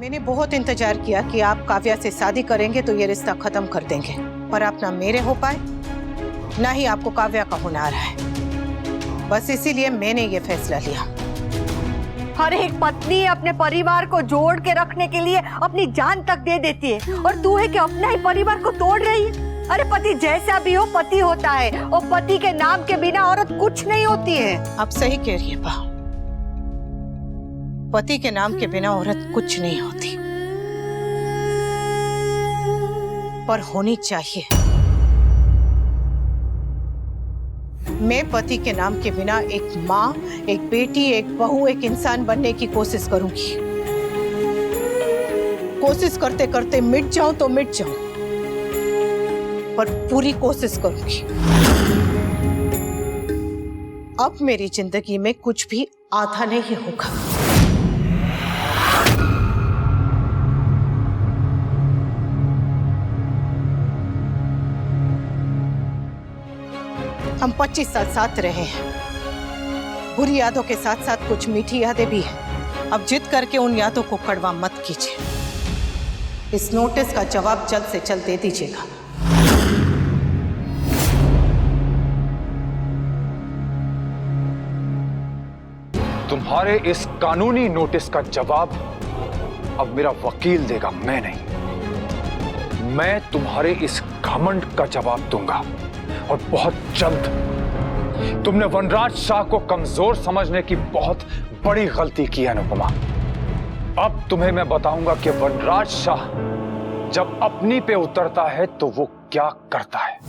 मैंने बहुत इंतजार किया कि आप काव्या से शादी करेंगे तो ये रिश्ता खत्म कर देंगे, पर आप ना मेरे हो पाए ना ही आपको काव्या का होना आ रहा है। बस इसीलिए मैंने ये फैसला लिया। हर एक पत्नी अपने परिवार को जोड़ के रखने के लिए अपनी जान तक दे देती है, और तू है कि अपना ही परिवार को तोड़ रही है। अरे पति जैसा भी हो पति होता है, और पति के नाम के बिना औरत कुछ नहीं होती है। आप सही कह रही है बा, पति के नाम के बिना औरत कुछ नहीं होती, पर होनी चाहिए। मैं पति के नाम के बिना एक माँ, एक बेटी, एक बहू, एक इंसान बनने की कोशिश करूंगी। कोशिश करते करते मिट जाऊं तो मिट जाऊं, पर पूरी कोशिश करूंगी। अब मेरी जिंदगी में कुछ भी आधा नहीं होगा। हम 25 साल साथ रहे हैं। बुरी यादों के साथ साथ कुछ मीठी यादें भी हैं। अब जिद करके उन यादों को कड़वा मत कीजिए। इस नोटिस का जवाब जल्द से जल्द दे दीजिएगा। तुम्हारे इस कानूनी नोटिस का जवाब अब मेरा वकील देगा, मैं नहीं। मैं तुम्हारे इस घमंड का जवाब दूंगा, और बहुत जल्द। तुमने वनराज शाह को कमजोर समझने की बहुत बड़ी गलती की है अनुपमा। अब तुम्हें मैं बताऊंगा कि वनराज शाह जब अपनी पे उतरता है तो वो क्या करता है।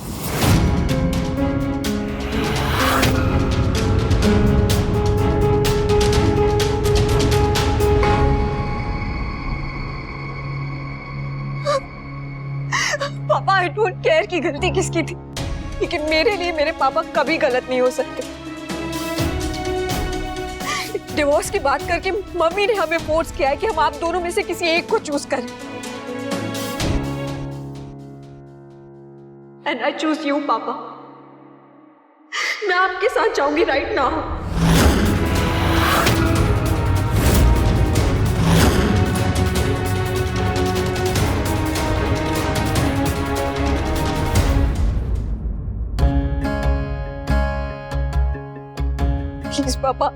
पापा आई डोंट केयर कि गलती किसकी थी, लेकिन मेरे लिए मेरे पापा कभी गलत नहीं हो सकते। डिवोर्स की बात करके मम्मी ने हमें फोर्स किया है कि हम आप दोनों में से किसी एक को चूज करें। एंड आई चूज यू पापा। मैं आपके साथ जाऊंगी राइट नाउ। प्लीज पापा,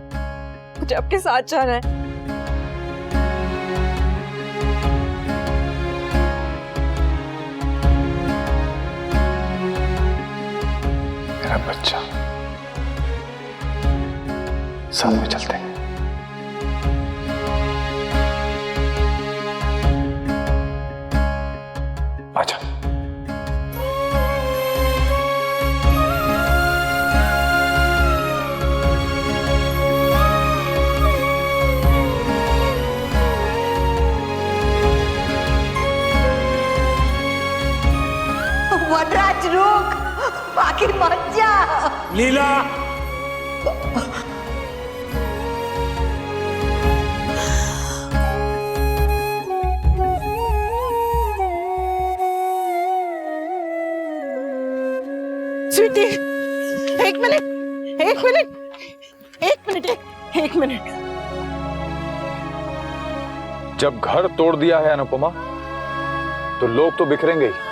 मुझे आपके साथ जाना है। मेरा बच्चा, साथ में चलते हैं। आजा। वनराज रुक, आखिर मत जा। लीला, स्वीटी, एक मिनट, एक मिनट, एक मिनट, एक मिनट। जब घर तोड़ दिया है अनुपमा, तो लोग तो बिखरेंगे ही।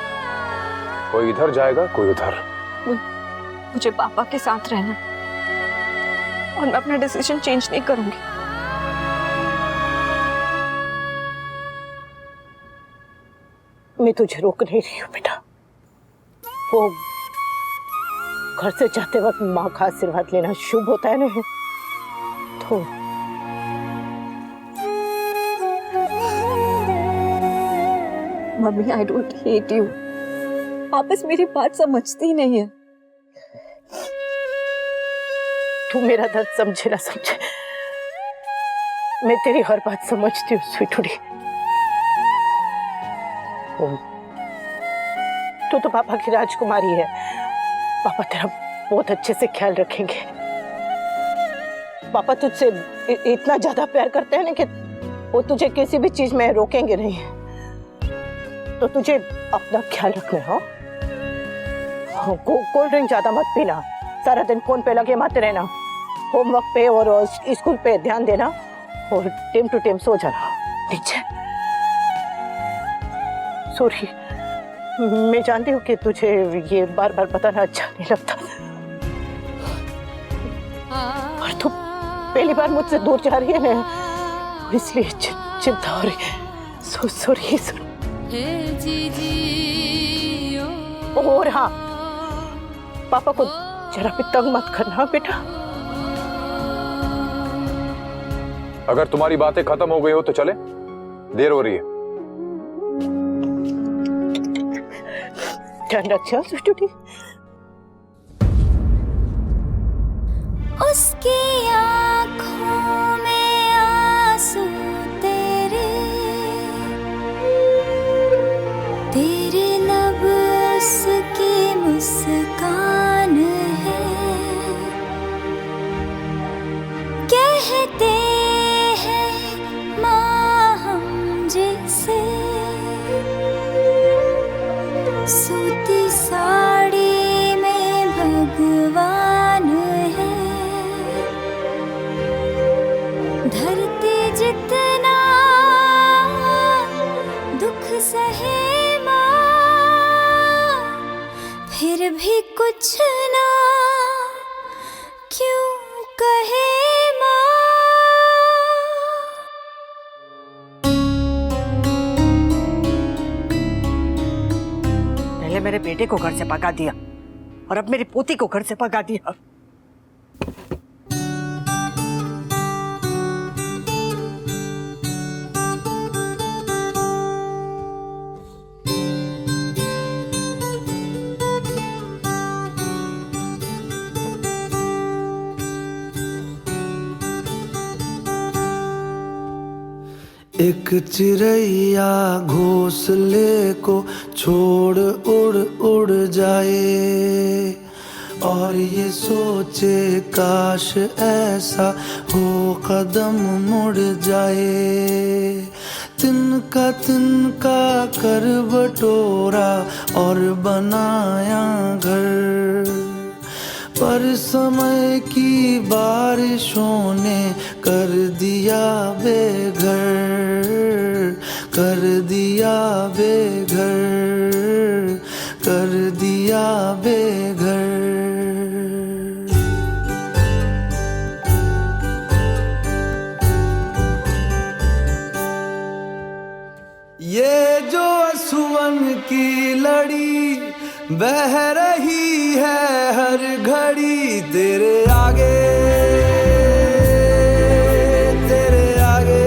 कोई इधर जाएगा, कोई उधर। मुझे पापा के साथ रहना, और मैं अपना डिसीजन चेंज नहीं करूंगी। मैं तुझे रोक नहीं रही हूँ बेटा। वो घर से जाते वक्त माँ का आशीर्वाद लेना शुभ होता है ना, तो mummy I don't hate you, आप बस मेरी बात समझती नहीं है। तू मेरा दर्द समझे ना समझे, मैं तेरी हर बात समझती हूँ स्वीटुड़ी। तू तो पापा की राजकुमारी है, पापा तेरा बहुत अच्छे से ख्याल रखेंगे। पापा तुझसे इतना ज्यादा प्यार करते हैं ना कि वो तुझे किसी भी चीज में रोकेंगे नहीं। तो तुझे अपना ख्याल रखना है। कोल्ड ड्रिंक ज्यादा मत पीना, सारा दिन फोन पे लगे मत रहना, होमवर्क पे और स्कूल पे ध्यान देना, और टाइम टू टाइम सो जाना। ठीक है? सॉरी, मैं जानती हूँ कि तुझे ये बार बार बताना अच्छा नहीं लगता, और तू पहली बार मुझसे दूर जा रही है ना, इसलिए चिंता हो रही है। So sorry. और हाँ, पापा को जरा भी तंग मत करना बेटा। अगर तुम्हारी बातें खत्म हो गई हो तो चले, देर हो रही है। ध्यान रखियो सुष्टुटी। उसकी आँखों में आंसू तेरे लब उसकी मुस्कान है। कहते हैं माँ हम जैसे सूती साड़ी में भगवान है। धरती जितना दुख सहे माँ, फिर भी कुछ ना क्यों कहे माँ। पहले मेरे बेटे को घर से भगा दिया और अब मेरी पोती को घर से भगा दिया। एक चिड़ैया घोंसले को छोड़ उड़ उड़ जाए और ये सोचे काश ऐसा हो कदम मुड़ जाए। तिनका तिनका कर बटोरा और बनाया घर, पर समय की बारिशों ने कर दिया बेघर, कर दिया बेघर, कर दिया बेघर। ये जो सुवन की लड़ी बह रही है हर घड़ी तेरे आगे, तेरे आगे।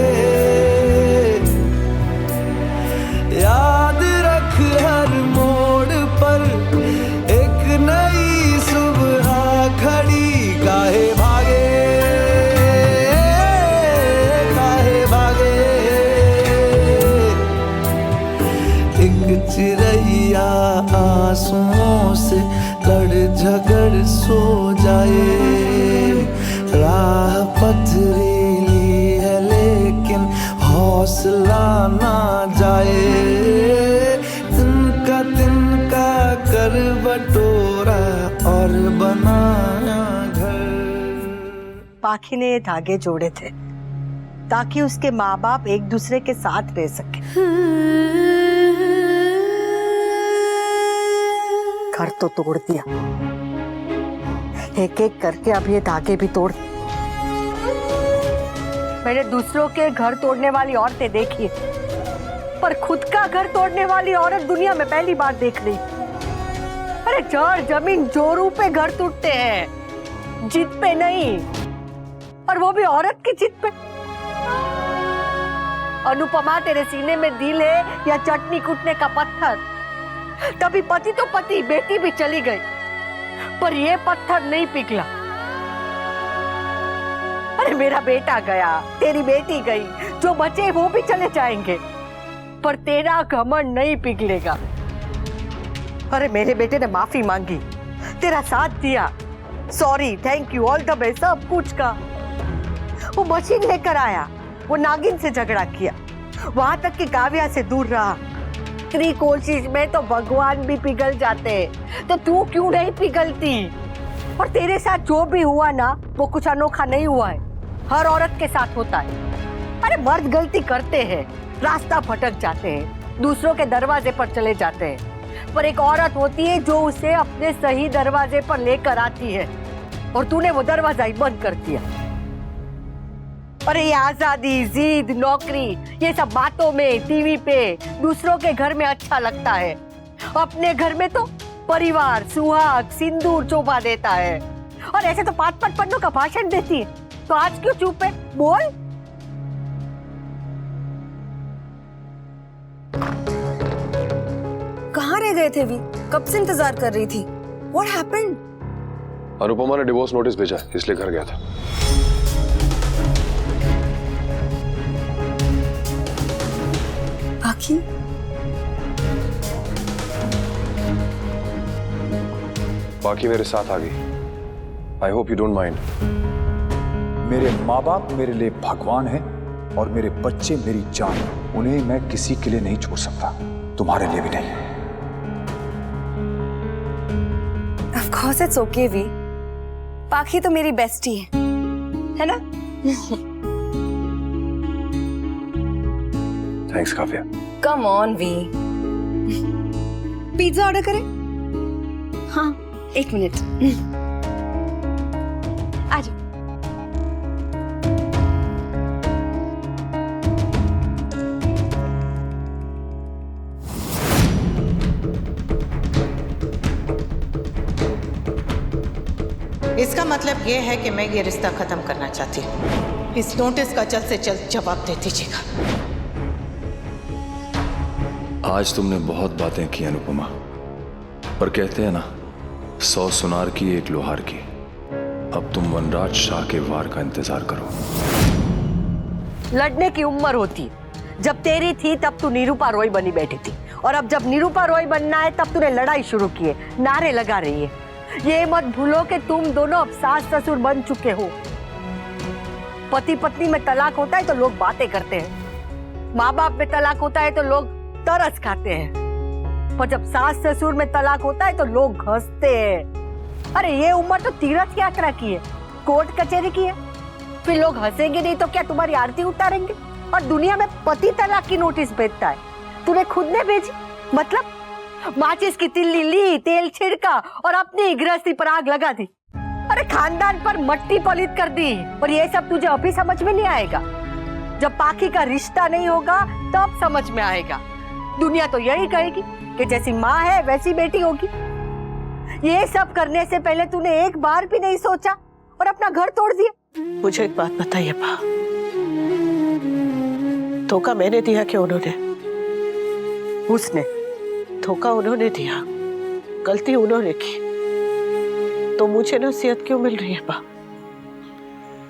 याद रख हर मोड़ पर एक नई सुबह खड़ी। काहे भागे, काहे भागे। एक चिड़ैया आंसुओं से लड़ झगड़ सो जाए। राह पथरीली है लेकिन हौसला ना जाए। तिनका कर बटोरा और बनाया घर। पाखी ने ये धागे जोड़े थे ताकि उसके माँ बाप एक दूसरे के साथ रह सके। घर तो तोड़ दिया, एक एक करके अब ये धागे भी तोड़। मैंने दूसरों के घर तोड़ने वाली औरतें देखी, पर खुद का घर तोड़ने वाली औरत दुनिया में पहली बार देख रही। अरे जड़ जमीन जोरू पे घर टूटते हैं, जिद पे नहीं, और वो भी औरत की जिद पे। अनुपमा, तेरे सीने में दिल है या चटनी कूटने का पत्थर? तभी पति तो पति, बेटी भी चली गई, पर ये पत्थर नहीं पिघला। अरे मेरा बेटा गया, तेरी बेटी गई, जो बचे वो भी चले जाएंगे, पर तेरा घमंड नहीं पिघलेगा। अरे मेरे बेटे ने माफी मांगी, तेरा साथ दिया, sorry, thank you, all the best, सब कुछ का। वो मशीन लेकर आया, वो नागिन से झगड़ा किया, वहां तक कि काव्या से दूर रहा। तेरी कोशिश में तो भगवान भी पिघल जाते, तो तू क्यों नहीं पिघलती? और तेरे साथ जो भी हुआ ना, वो कुछ अनोखा नहीं हुआ है, हर औरत के साथ होता है। अरे मर्द गलती करते हैं, रास्ता भटक जाते हैं, दूसरों के दरवाजे पर चले जाते हैं, पर एक औरत होती है जो उसे अपने सही दरवाजे पर लेकर आती है, और तूने वो दरवाजा ही बंद कर दिया। अरे ये आजादी, जिद, नौकरी, ये सब बातों में, टीवी पे, दूसरों के घर में अच्छा लगता है, अपने घर में तो परिवार, सुहाग, सिंदूर चोपा देता है। और ऐसे तो 5-5 पन्नों का भाषण देती है, तो आज क्यों चुप है? बोल। कहाँ रह गए थे वी? कब से इंतजार कर रही थी। What happened? अनुपमा ने डिवोर्स नोटिस भेजा, इसलिए घर गया था। पाखी? बाकी मेरे साथ आ गई। I hope you don't mind. मेरे माँ बाप मेरे लिए भगवान हैं और मेरे बच्चे मेरी जान। उन्हें मैं किसी के लिए नहीं छोड़ सकता, तुम्हारे लिए भी नहीं। Of course it's okay वी। पाखी तो मेरी बेस्टी है ना? थैंक्स काव्या। Come on वी। पिज्जा ऑर्डर करें? हाँ, 1 मिनट। आ जाओ। इसका मतलब यह है कि मैं ये रिश्ता खत्म करना चाहती हूँ। इस नोटिस का जल्द से जल्द जवाब दे दीजिएगा। आज तुमने बहुत बातें की अनुपमा, पर कहते हैं ना, 100 सुनार की 1 लोहार की। अब तुम वनराज शाह के वार का इंतजार करो। लड़ने की उम्र होती, जब तेरी थी तब तू निरूपा रॉय बनी बैठी थी, और अब जब निरूपा रॉय बनना है तब तूने लड़ाई शुरू की है, नारे लगा रही है। ये मत भूलो कि तुम दोनों अब सास ससुर बन चुके हो। पति पत्नी में तलाक होता है तो लोग बातें करते हैं, माँ बाप में तलाक होता है तो लोग तरस खाते हैं, पर जब सास ससुर में तलाक होता है तो लोग हंसते हैं। अरे ये उम्र तो तीर्थ यात्रा की है, कोर्ट कचहरी की है। फिर लोग हंसेंगे नहीं तो क्या तुम्हारी आरती उतारेंगे? और दुनिया में पति तलाक की नोटिस भेजता है, तूने खुद ने भेजी? मतलब माचिस की तिल्ली ली, तेल छिड़का और अपनी गृहस्थी पर आग लगा दी। अरे खानदान पर मट्टी पलित कर दी। और ये सब तुझे अभी समझ में नहीं आएगा, जब पाखी का रिश्ता नहीं होगा तब समझ में आएगा। दुनिया तो यही कहेगी कि जैसी माँ है वैसी बेटी होगी। ये सब करने से पहले तूने एक बार भी नहीं सोचा और अपना घर तोड़ दिया। मुझे एक बात बताइए बा, धोखा मैंने दिया कि उन्होंने? उसने धोखा उन्होंने दिया, गलती उन्होंने की, तो मुझे नसीहत क्यों मिल रही है बा?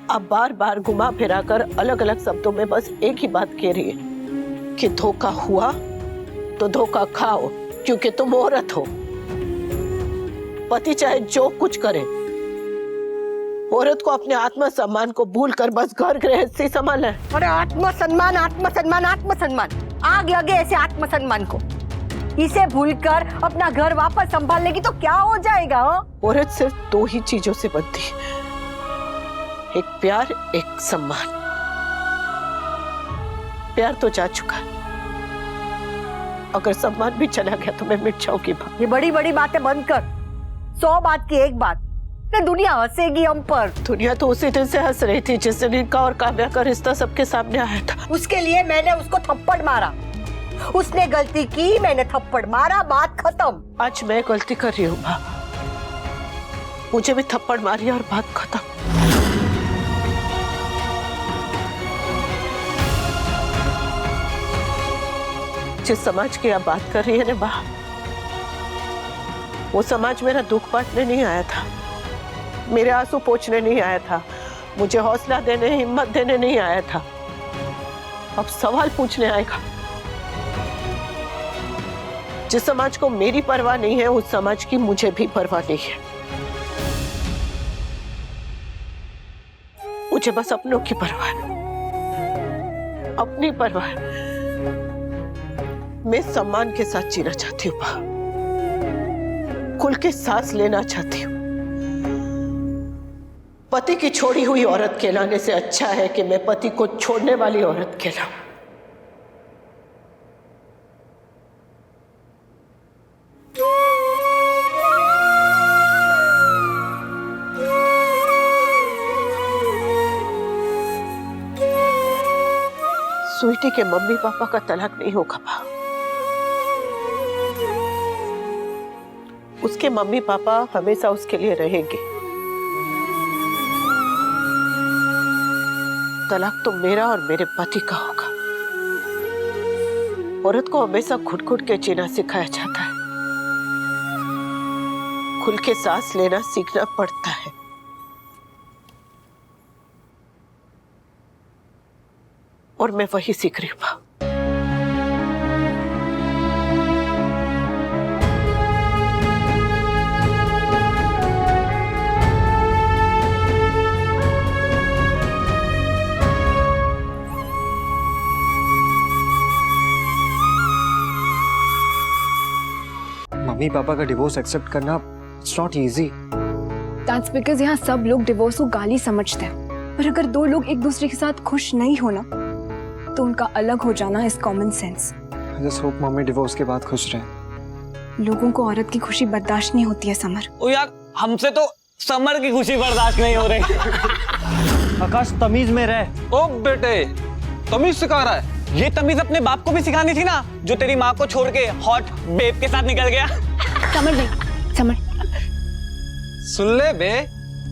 अब बार बार घुमा फिरा कर अलग अलग शब्दों में बस एक ही बात कह रही है कि धोखा हुआ तो धोखा खाओ, क्योंकि तुम औरत हो। पति चाहे जो कुछ करे, औरत को अपने आत्मसम्मान को भूलकर बस घर गृहस्थी संभालना है। अरे आत्मसम्मान, आत्मसम्मान, आत्मसम्मान, आग लगे ऐसे आत्मसम्मान को। इसे भूलकर अपना घर वापस संभाल लेगी तो क्या हो जाएगा? औरत सिर्फ 2 ही चीजों से बनती है, एक प्यार, एक सम्मान। प्यार तो जा चुका है, अगर सम्मान भी चला गया तो मैं मिट जाऊंगी। ये बड़ी बड़ी बातें बंद कर, 100 बात की एक बात। दुनिया हंसेगी हम पर। दुनिया तो उसी दिन से हंस रही थी जिस दिन इनका और काव्या का रिश्ता सबके सामने आया था। उसके लिए मैंने उसको थप्पड़ मारा, उसने गलती की, मैंने थप्पड़ मारा, बात खत्म। आज मैं गलती कर रही हूँ माँ, मुझे भी थप्पड़ मारी और बात खत्म। जिस समाज की आप बात कर रही है ना माँ, वो समाज मेरा दुख बांटने नहीं आया था, मेरे आंसू पोंछने नहीं आया था, मुझे हौसला देने, हिम्मत देने नहीं आया था। अब सवाल पूछने आएगा। जिस समाज को मेरी परवाह नहीं है, उस समाज की मुझे भी परवाह नहीं है। मुझे बस अपनों की परवाह है, अपनी परवाह है। मैं सम्मान के साथ जीना चाहती हूँ, खुल के सांस लेना चाहती हूँ। पति की छोड़ी हुई औरत कहलाने से अच्छा है कि मैं पति को छोड़ने वाली औरत कहलाऊं। स्वीटी के मम्मी पापा का तलाक नहीं होगा माँ। उसके मम्मी पापा हमेशा उसके लिए रहेंगे। तलाक तो मेरा और मेरे पति का होगा। औरत को हमेशा घुट घुट के जीना सिखाया जाता है, खुल के सांस लेना सीखना पड़ता है। और मैं वही सीख रही हूँ। मम्मी पापा का डिवोर्स एक्सेप्ट करना it's not easy. That's because यहाँ सब लोग डिवोर्स को गाली समझते हैं, पर अगर दो लोग एक दूसरे के साथ खुश नहीं होना तो उनका अलग हो जाना is common sense. I just hope mummy divorce के बाद खुश रहे। लोगों को औरत की खुशी बर्दाश्त नहीं होती है समर। ओ यार, हमसे तो समर की खुशी बर्दाश्त नहीं हो रही। आकाश तमीज में रह। ओ बेटे, तमीज सिखा रहा है? ये तमीज अपने बाप को भी सिखानी थी ना, जो तेरी माँ को छोड़ के हॉट बेब के साथ निकल गया। समर नहीं, समर सुन ले बे,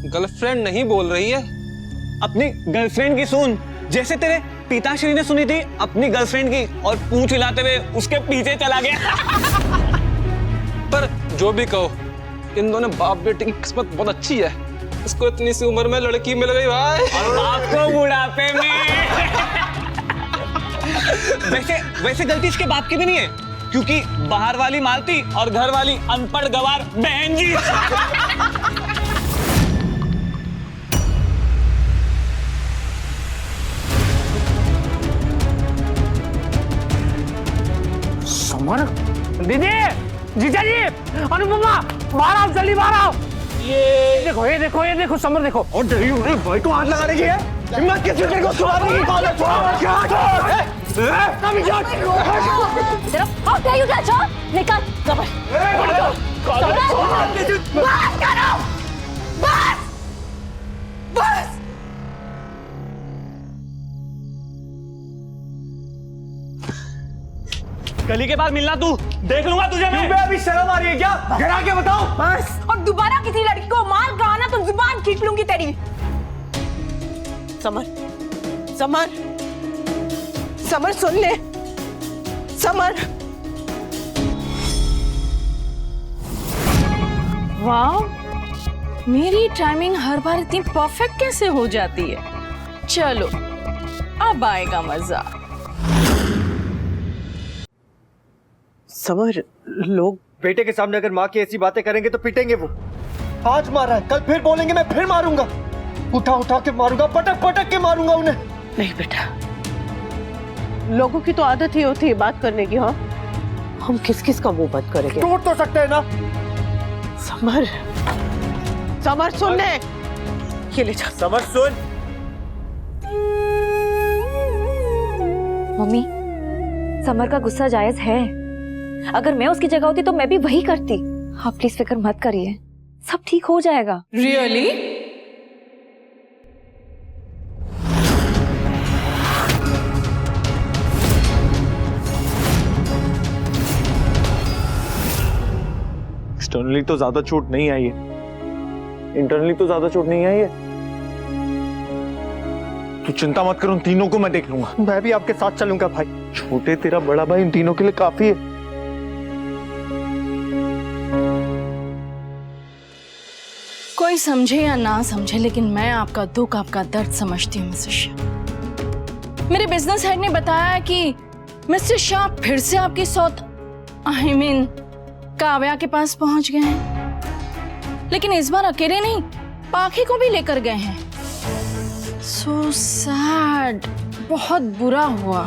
गर्लफ्रेंड नहीं बोल रही है। अपनी गर्लफ्रेंड की सुन, जैसे तेरे पिताश्री ने सुनी थी अपनी गर्लफ्रेंड की और पूंछ हिलाते हुए उसके पीछे चला गया। पर जो भी कहो, इन दोनों बाप बेटे की किस्मत बहुत अच्छी है। इसको इतनी सी उम्र में लड़की मिल गई भाई, और बाप को बुढ़ापे में। वैसे गलती इसके बाप की भी नहीं है, क्योंकि बाहर वाली मालती और घर वाली अनपढ़ गवार बहन जी। समर, दीदी, जीजा जी, अनुपमा, बाहर आओ, जल्दी बाहर आओ। ये देखो समर देखो। और भाई को हाथ लगा रही है। हिम्मत किस तेरे को सुधारने की कॉल है? How dare you touch her? निकाल, समर। बस करो, बस। गली के बाद मिलना, तू देख लूंगा तुझे मैं। अभी शर्म आ रही है क्या? घर आके बताओ। बस। और दोबारा किसी लड़की को मार कहा ना तो जुबान खींच लूंगी तेरी। समर, समर, समर सुन ले, समर। वाह, मेरी टाइमिंग हर बार इतनी परफेक्ट कैसे हो जाती है? चलो, अब आएगा मजा। समर, लोग बेटे के सामने अगर माँ की ऐसी बातें करेंगे तो पीटेंगे वो। आज मारा है, कल फिर बोलेंगे, मैं फिर मारूंगा। उठा उठा के मारूंगा, पटक पटक के मारूंगा उन्हें। नहीं बेटा, लोगों की तो आदत ही होती है बात करने की। हाँ, हम किस किस का मुंह बंद करेंगे? टूट तो सकते हैं ना। समर, समर सुन ले, ये ले जा। समर सुन। मम्मी, समर का गुस्सा जायज है। अगर मैं उसकी जगह होती तो मैं भी वही करती। आप प्लीज फिक्र मत करिए, सब ठीक हो जाएगा। रियली? एक्सटर्नली तो ज्यादा चोट नहीं आई है, इंटरनली तो ज्यादा चोट नहीं आई है। तू चिंता मत कर, उन तीनों को मैं देख लूंगा। मैं भी आपके साथ चलूंगा भाई। छोटे तेरा बड़ा भाई इन तीनों के लिए काफी है। कोई समझे या ना समझे, लेकिन मैं आपका दुख, आपका दर्द समझती हूँ मिस्टर शाह। मेरे बिजनेस हेड ने बताया कि मिस्टर शाह फिर से आपकी सौत काव्या के पास पहुंच गए हैं, लेकिन इस बार अकेले नहीं, पाखी को भी लेकर गए हैं। सो सैड, बहुत बुरा हुआ।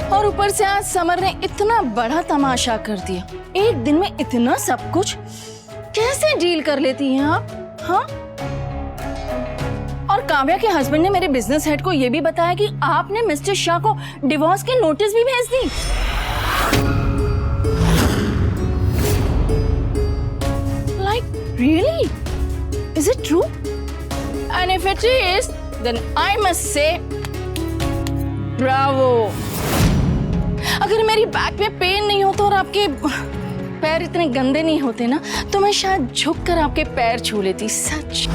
और ऊपर से आज समर ने इतना बड़ा तमाशा कर दिया। एक दिन में इतना सब कुछ कैसे डील कर लेती हैं आप? हाँ? और काव्या के हस्बैंड ने मेरे बिजनेस हेड को यह भी बताया कि आपने मिस्टर शाह को डिवोर्स की नोटिस भी भेज दी। Really? Is it true? And if it is, then I must say, Bravo. अगर मेरी बैक में पेन नहीं होता और आपके पैर इतने गंदे नहीं होते ना, तो मैं शायद झुककर आपके पैर छू लेती। सच।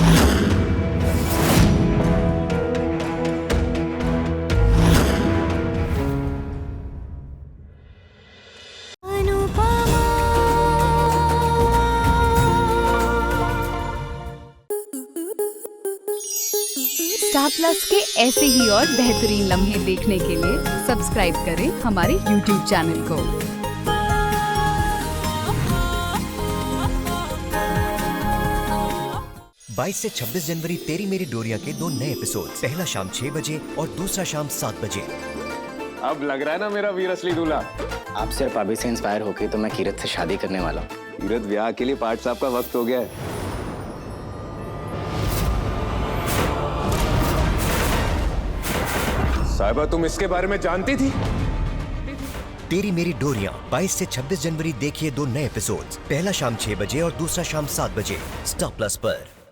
स्टार प्लस के ऐसे ही और बेहतरीन लम्हे देखने के लिए सब्सक्राइब करें हमारे YouTube चैनल को। बाईस से 26 जनवरी तेरी मेरी डोरिया के 2 नए एपिसोड, पहला शाम 6 बजे और दूसरा शाम 7 बजे। अब लग रहा है ना मेरा वीर असली दूल्हा। आप सिर्फ अभी से इंस्पायर होके तो मैं कीरत से शादी करने वाला हूँ। कीरत, ब्याह के लिए पाठ साहब का वक्त हो गया है। साहिबा, तुम इसके बारे में जानती थी? तेरी मेरी डोरियां 22 से 26 जनवरी देखिए 2 नए एपिसोड्स, पहला शाम 6 बजे और दूसरा शाम 7 बजे, स्टार प्लस पर।